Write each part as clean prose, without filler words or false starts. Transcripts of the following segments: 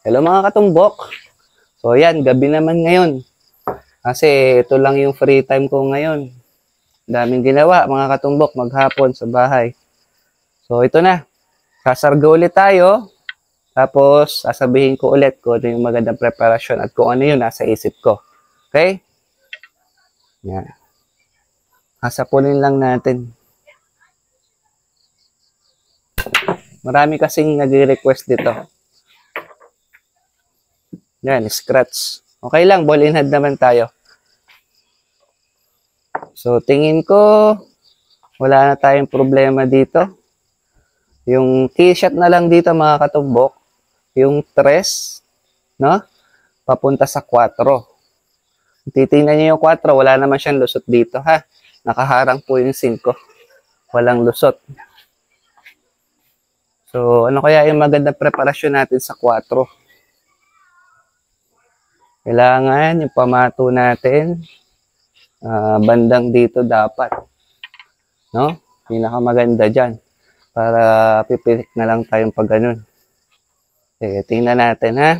Hello mga katumbok. So yan, gabi naman ngayon. Kasi ito lang yung free time ko ngayon. Daming ginawa mga katumbok maghapon sa bahay. So ito na, sasarga ulit tayo. Tapos sasabihin ko ulit kung ano yung magandang preparasyon at kung ano yung nasa isip ko. Okay? Yan. Hasapunin lang natin. Marami kasing nag-request dito. Yan, scratch. Okay lang, ball in hand naman tayo. So tingin ko, wala na tayong problema dito. Yung key shot na lang dito mga katumbok, yung 3, no? Papunta sa 4. Titingnan niyo yung 4, wala naman siyang lusot dito, ha? Nakaharang po yung 5. Walang lusot. So, ano kaya yung magandang preparasyon natin sa 4? Kailangan yung pamato natin, bandang dito dapat, no? Pinakamaganda dyan. Para pipilik na lang tayong pag ganun. Okay, tingnan natin, ha?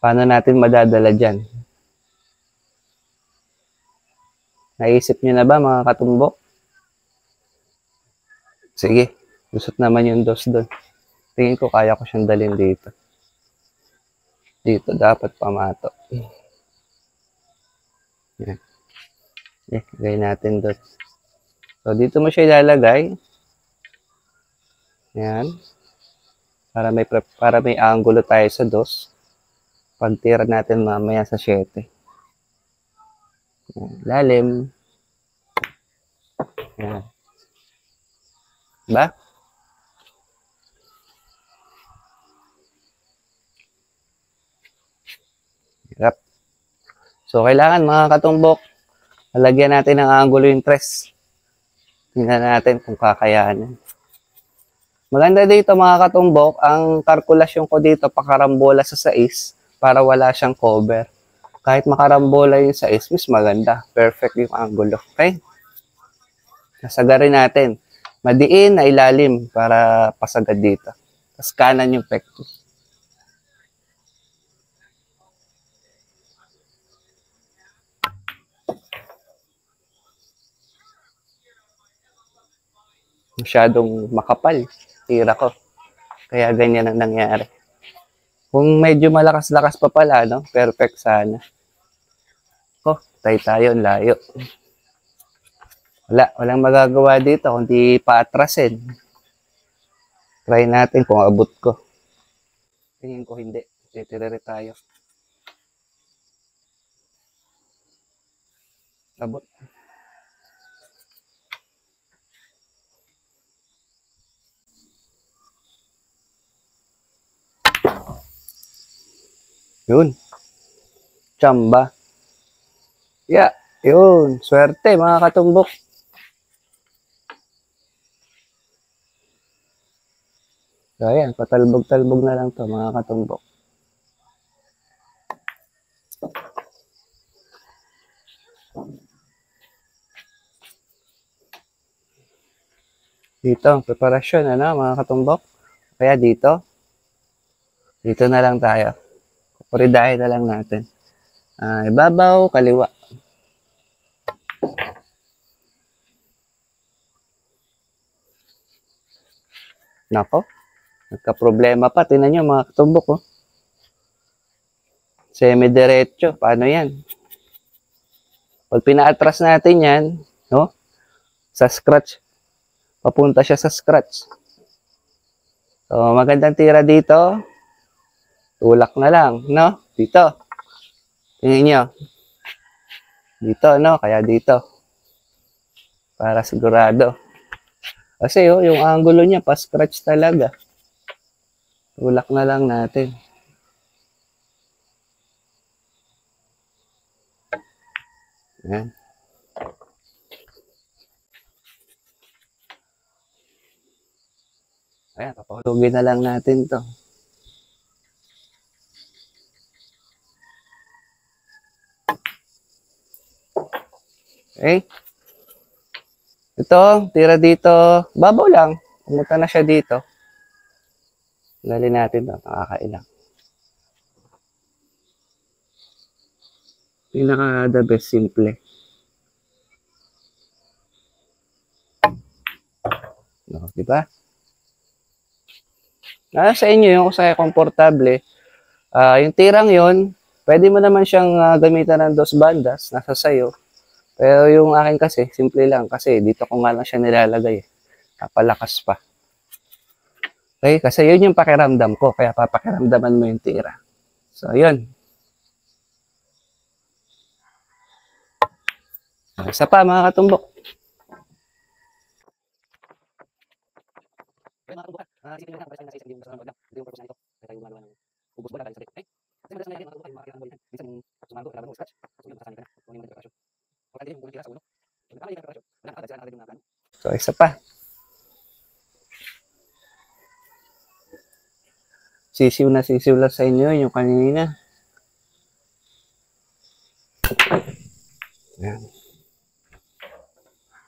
Paano natin madadala dyan? Naisip nyo na ba mga katumbok? Sige, lusot naman yung dos doon. Tingin ko kaya ko siyang dalhin dito. Dito dapat pamato. Yan. Lagay natin doon. So, dito mo siya ilalagay. Yan. Para may angulo tayo sa dos. Pagtira natin mamaya sa 7. Yan. Lalim. Yan. Diba? Hirap. So, kailangan mga katumbok, lalagyan natin ng angulo yung 3. Tingnan natin kung kakayanin. Maganda dito mga katumbok, ang kalkulasyon ko dito, pakarambola sa 6 para wala siyang cover. Kahit makarambola yung 6, mas maganda. Perfect yung angulo. Okay? Nasagarin natin. Madiin na ilalim para pasagad dito. Tapos kanan yung pectus. Masyadong makapal. Tira ko. Kaya ganyan ang nangyari. Kung medyo malakas-lakas pa pala, no? Perfect sana. Tay tayo, layo. Walang magagawa dito kundi paatrasin. Try natin kung abot ko. Tingin ko hindi. Titirere tayo. Abot. Yun. Chamba. Yeah. Yun. Swerte mga katumbok. So, ayan. Patalbog-talbog na lang to mga katumbok. Dito ang preparasyon, ano, mga katumbok. Kaya dito. Dito na lang tayo. Puridahin na lang natin. Ibabaw, kaliwa. Nako. Nagka-problema pa. Tingnan nyo mga katumbok, oh. Semi-diretso. Paano yan? Pag pinaatras natin yan, no? Sa scratch. Papunta siya sa scratch. So, magandang tira dito. Tulak na lang, no? Dito. Tingnan nyo. Dito, no? Kaya dito. Para sigurado. Kasi, oh, yung angulo niya, pa-scratch talaga. Tulak na lang natin. Yan. Ayan, papahulugin na lang natin to. Okay. Ito, tira dito. Babaw lang. Pumunta na siya dito. Tanggalin natin ito. Nakakailang. Pinaka the best, simple. No, di ba? Sa inyo yung kung sa'yo komportable. Yung tirang yon, pwede mo naman siyang gamitan ng dos bandas, nasa sayo. Pero yung akin kasi, simple lang. Kasi dito ko nga lang siya nilalagay. Napalakas pa. Okay? Kasi yun yung pakiramdam ko. Kaya papakiramdaman mo yung tira. So, yun. Isa pa, mga katumbok. Okay, mga katumbok. Sige nyo lang, basta nasa isang hindi mo basta lang. Hindi yung purpose na ito. Kaya tayo gumagawa ng ubos bola dahil sa bit. Kasi madalas na yan, mga katumbok, yung makakita ng bola. Minsan yung sumago, kailangan mo scratch. So, yun, masasanay ka na. Kung yung preparasyon. Kung kanina yung unang tira sa ulo. Kung nakakali ka preparasyon, wala agad sila agad yung nakakano. So, isa pa. Sisiw na sa inyo yung kanina. Yan.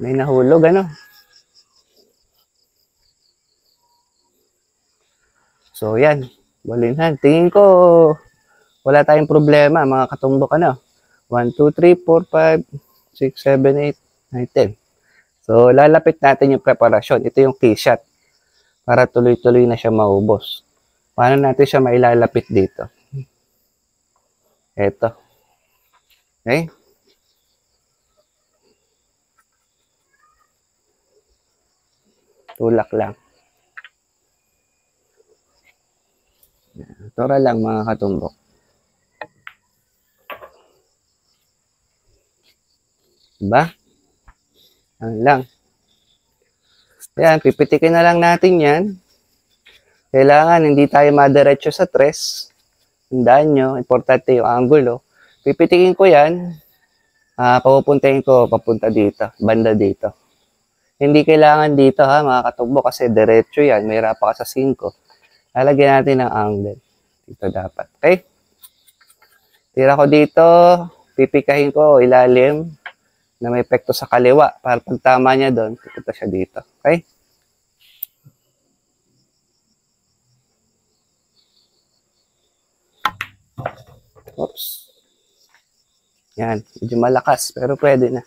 May nahulog, ano? So, yan. Balinhan. Tingin ko, wala tayong problema, mga katumbok, ano? 1, 2, 3, 4, 5, 6, 7, 8, 9, 10. So, lalapit natin yung preparasyon. Ito yung key shot. Para tuloy-tuloy na siya maubos. Paano natin siya mailalapit dito? Ito. Okay? Tulak lang. Tora lang, mga katumbok. Diba? Ano lang. Ayan, pipitikin na lang natin yan. Kailangan hindi tayo madiretso sa tres. Tandaan nyo, importante yung angulo. Pipitikin ko yan. Papupuntahin ko papunta dito, banda dito. Hindi kailangan dito ha, mga katumbok, kasi diretso yan. May rapa ka sa 5. Lalagyan natin ng angle. Dito dapat. Okay? Tira ko dito. Pipikahin ko ilalim na may epekto sa kaliwa. Para pag tama niya doon, pupunta siya dito. Okay? Oops. Yan. Medyo malakas, pero pwede na.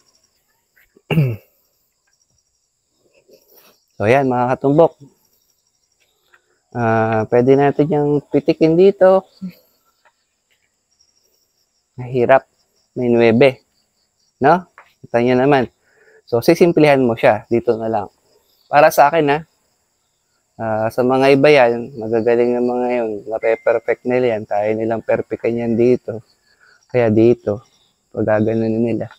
So, yan, mga katumbok. Pwede natin yung pitikin dito. Mahirap. May 9. No? Kita nyo naman. So, sisimplihan mo siya. Dito na lang. Para sa akin, ha? Sa mga iba yan, magagaling na mga yun. Nape-perfect nila yan. Tayo nilang perfectan yan dito. Kaya dito, pag gaganon nila.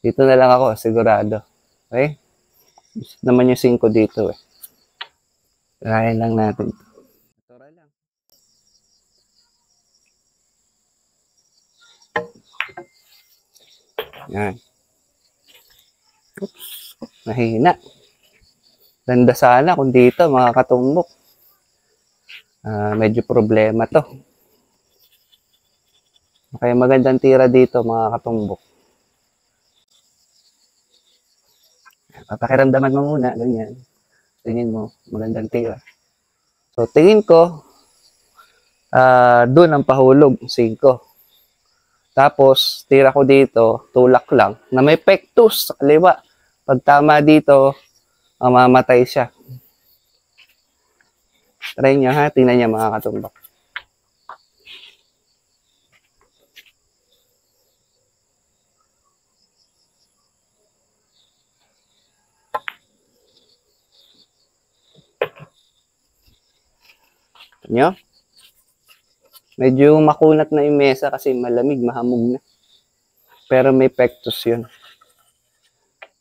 Dito na lang ako, sigurado. Okay? Gusto naman yung 5 dito, eh. Kaya lang natin. Tora lang. Yan. Oops. Mahina. Ganda sana kung dito, mga katumbok. Medyo problema to. Kaya magandang tira dito, mga katumbok. Papakiramdaman mo muna, ganyan. Tingin mo, magandang tira. So, tingin ko, doon ang pahulog, 5. Tapos, tira ko dito, tulak lang, na may pectus sa kaliwa. Pag tama dito, mamatay siya. Try nyo ha, tingnan nyo mga katumbok. Nyo? Medyo makunat na yung mesa kasi malamig, mahamog na. Pero may pectus yun.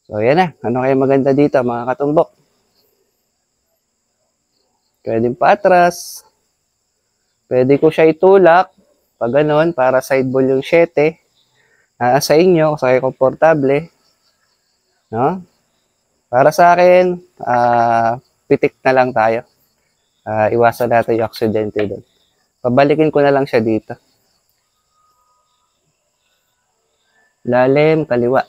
So, yan na. Ano kaya maganda dito, mga katumbok? Pwedeng patras. Pwede ko siya itulak. Pag ganon, para side ball yung 7. Sa inyo, sa kayo komportable. No? Para sa akin, pitik na lang tayo. Iwasan natin yung aksidente doon. Pabalikin ko na lang siya dito. Lalim, kaliwa.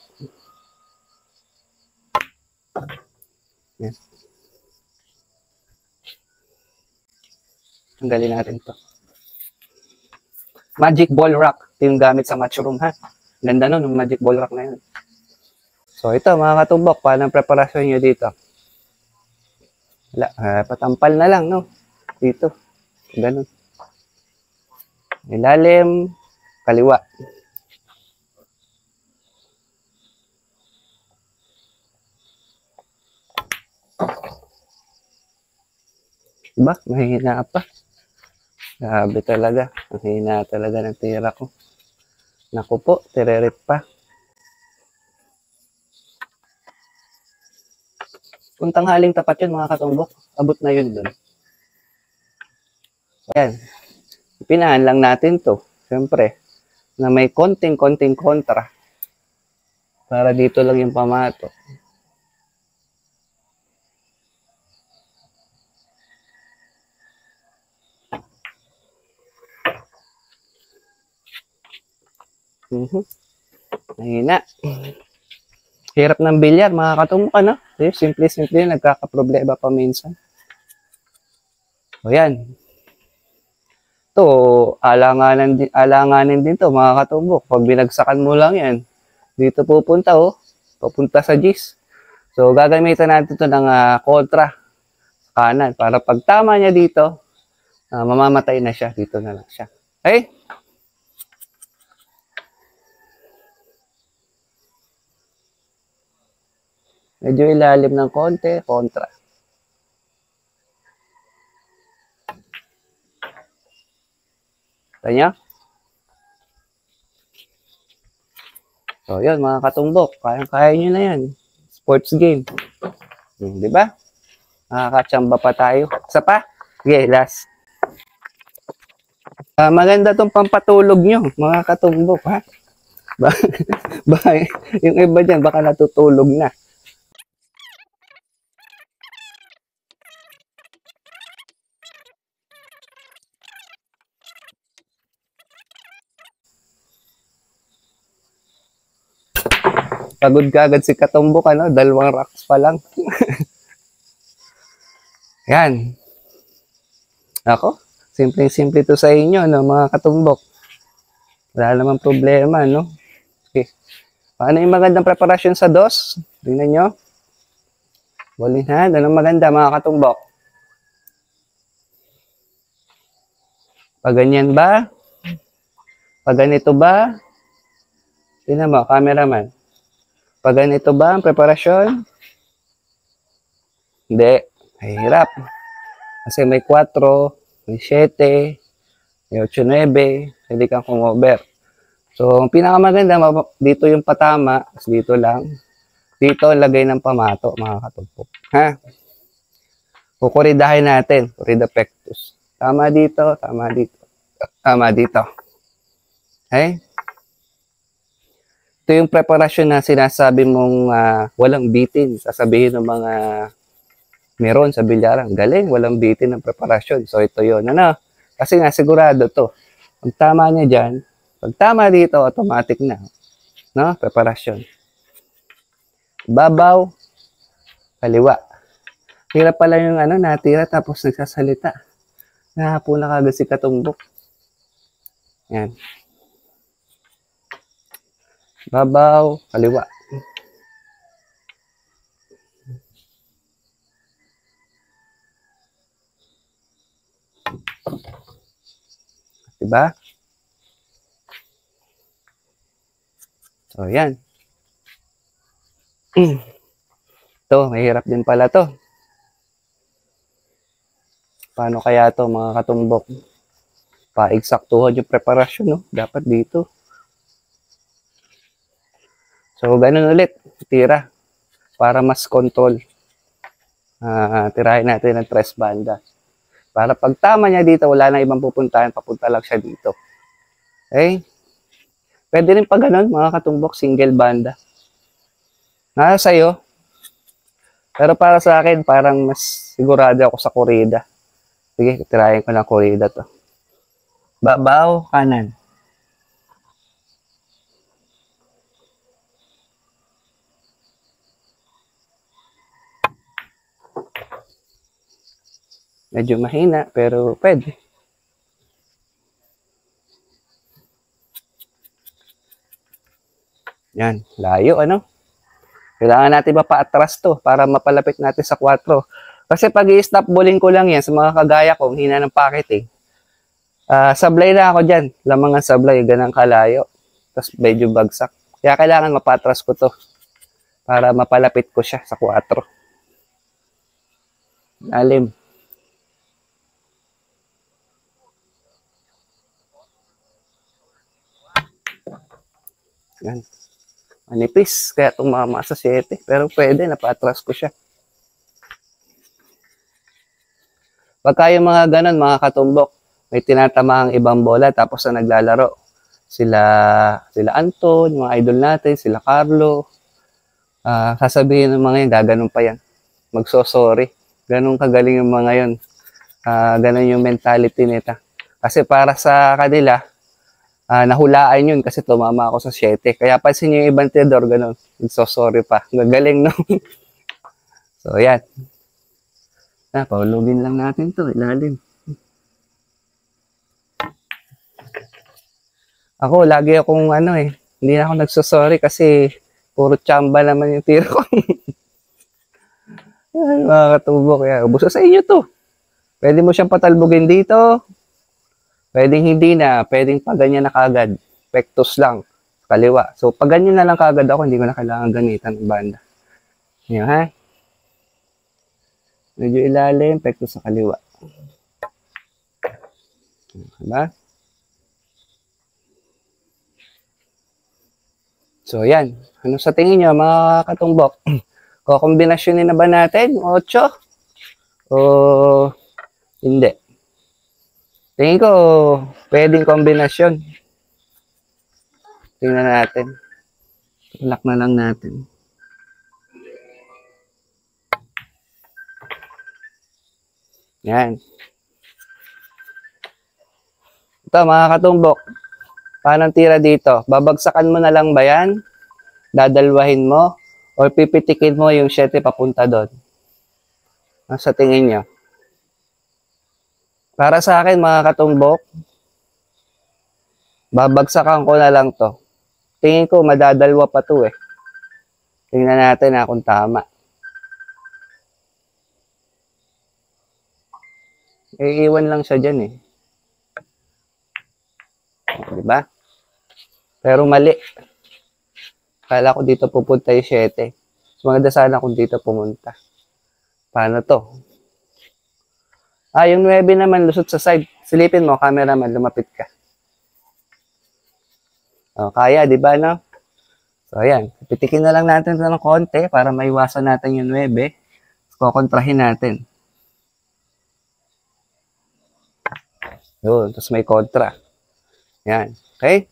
Yan. Tanggalin natin to. Magic ball rock. Ito yung gamit sa matchroom, ha? Ganda nun, yung magic ball rock na yun. So, ito, mga katumbok, paano ang preparasyon nyo dito? Wala, patampal na lang, no? Dito. Ganun. Ilalim, kaliwa. Diba? Mahina pa. Grabe talaga. Mahina talaga ng tira ko. Naku po, tirerip pa. Kung tanghaling tapat yun, mga katumbok, abot na yun dun. Ayan. Pinahan lang natin to. Siyempre, na may konting-konting kontra. Para dito lang yung pamato. Mahina. Hirap ng bilyar, mga katumbok, ano? Simple-simple, nagkakaproblema pa minsan. O yan. To, alanganin din to, mga katumbok. Pag binagsakan mo lang yan, dito pupunta, oh. Pupunta sa GIS. So, gagamitan natin to ng kontra sa kanan. Para pag tama niya dito, mamamatay na siya. Dito na lang siya. Okay? Medyo ilalim ng konti, kontra. Kanya? So, yun, mga katumbok. Kaya nyo na yan. Sports game. Di ba? Nakakatsamba pa tayo. Isa pa? Okay, last. Maganda tong pampatulog nyo, mga katumbok, ha? Baka, yung iba dyan, baka natutulog na. Pagod ka agad si katumbok, ano? 2 racks pa lang. Yan. Ako, simple-simple to sa inyo, no, mga katumbok. Wala namang problema, no? Okay. Paano yung magandang preparasyon sa DOS? Tingnan nyo. Bulinhan. Anong maganda, mga katumbok? Pag ganyan ba? Pag ganito ba? Tingnan mo, cameraman. Pag ganito ba ang preparasyon? Hindi. Mahirap. Kasi may 4, may 7, may 8, 9. Hindi kang kumover. So, ang pinakamaganda, dito yung patama. Dito lang. Dito, lagay ng pamato, mga katumpok. Ha? Kukuridahin natin. Kurida pectus. Tama dito, tama dito. Tama dito. Okay? Ito yung preparasyon na sinasabi mong walang bitin. Sasabihin ng mga meron sa bilyaran. Galing, walang bitin ng preparasyon. So, ito yun. Ano? Kasi nga, sigurado to. Pag tama niya dyan, pag tama dito, automatic na. No? Preparasyon. Babaw, kaliwa. Hirap pala yung natira tapos nagsasalita. Nahapo na kagad si katumbok. Yan. Babaw, kaliwa. Diba? So, yan. Ito, mahirap din pala to. Paano kaya to, mga katumbok? Pa-eksaktuhan yung preparasyon, no? Dapat dito. So, ganun ulit. Tira. Para mas control. Tirahin natin ng 3 banda. Para pag tama niya dito, wala na ibang pupuntahan. Papunta lang siya dito. Okay? Pwede rin pag ganun, mga katumbok, single banda. Nasa sa'yo. Pero para sa akin, parang mas sigurado ako sa korida. Sige, tirahin ko ng korida to. Babaw, kanan. Medyo mahina, pero pwede. Yan, layo ano. Kailangan natin mapa-atras to para mapalapit natin sa 4. Kasi pag i-stop bowling ko lang yan sa mga kagaya ko, hina ng packet eh. Sablay na ako dyan. Lamang ang sablay, ganang kalayo. Tapos medyo bagsak. Kaya kailangan mapa-atras ko to para mapalapit ko siya sa 4. Lalim. Yan. Manipis, kaya tumama sa 7. Pero pwede, napa-atras ko siya. Pagka yung mga ganun, mga katumbok, may tinatama ang ibang bola tapos na naglalaro. Sila Anton, yung mga idol natin, sila Carlo. Sasabihin ng mga yan, gaganon pa yan. Magsosorry. Ganun kagaling yung mga yun. Ganun yung mentality nita. Kasi para sa kanila, nahulaan yun kasi tumama ako sa 7. Kaya pansin nyo yung ibang tedor, ganun. Magsosorry pa. Gagaling, no? So, yan. Paulugin lang natin to, ilalim. Ako, lagi akong hindi na ako nagsosorry kasi puro tsamba naman yung tiro ko. Ay, mga katubok, kaya ubuso sa inyo to. Pwede mo siyang patalbugin dito. Pwedeng hindi na, pwedeng pa ganyan na kagad. Pektos lang, kaliwa. So, pag ganyan na lang kagad ako, hindi ko na kailangan ganitan ng banda. Yan, ha? Medyo ilalim, pektos sa kaliwa. Diba? So, yan. Ano sa tingin nyo, mga katumbok? Kukombinasyonin na ba natin? 8? O hindi? Tingin ko, pwedeng kombinasyon. Tingnan natin. Lock na lang natin. Yan. Ito, mga katumbok. Paano tira dito? Babagsakan mo na lang ba yan? Dadalwahin mo? O pipitikin mo yung 7 papunta doon? Ano sa tingin nyo? Para sa akin, mga katumbok, babagsakan ko na lang to. Tingin ko, madadalwa pa to eh. Tingnan natin kung tama. Iiwan lang siya dyan eh. Diba? Pero mali. Kala ko dito pupunta yung 7. So, maganda sana kung dito pumunta. Paano to? Yung 9 naman lusot sa side. Silipin mo, cameraman, lumapit ka. Kaya, di ba, no? So, ayan. Pitikin na lang natin ito ng konti para maiwasan natin yung 9. Kukontrahin natin. Yun, tapos may kontra. Yan. Okay?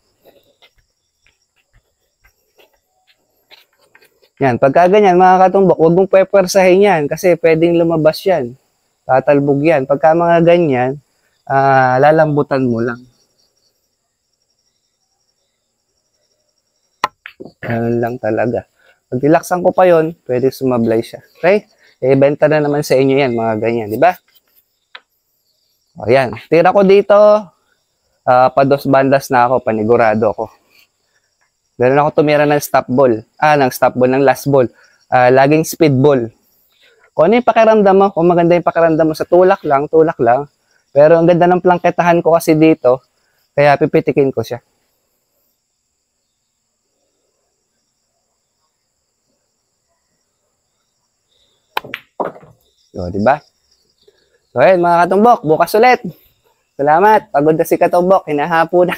Yan. Pagka ganyan, mga katumbok, huwag mong pwepwersahin yan kasi pwedeng lumabas yan. Tatalbog yan. Pagka mga ganyan, lalambutan mo lang. Ganun lang talaga. Pag dilaksan ko pa yon, pwede sumablay siya. Okay? Benta na naman sa inyo yan, mga ganyan. Di ba? O yan. Tira ko dito, pa-2 bandas na ako, panigurado ako. Ganun ako tumira ng stop ball. Ng last ball. Laging speed ball. Kung ano yung pakiramdam mo, kung maganda yung pakiramdam mo sa tulak lang. Pero ang ganda ng plangketahan ko kasi dito, kaya pipitikin ko siya. O, diba? So, ayun, mga katumbok, bukas ulit. Salamat. Pagod na si katumbok, hinahapo na.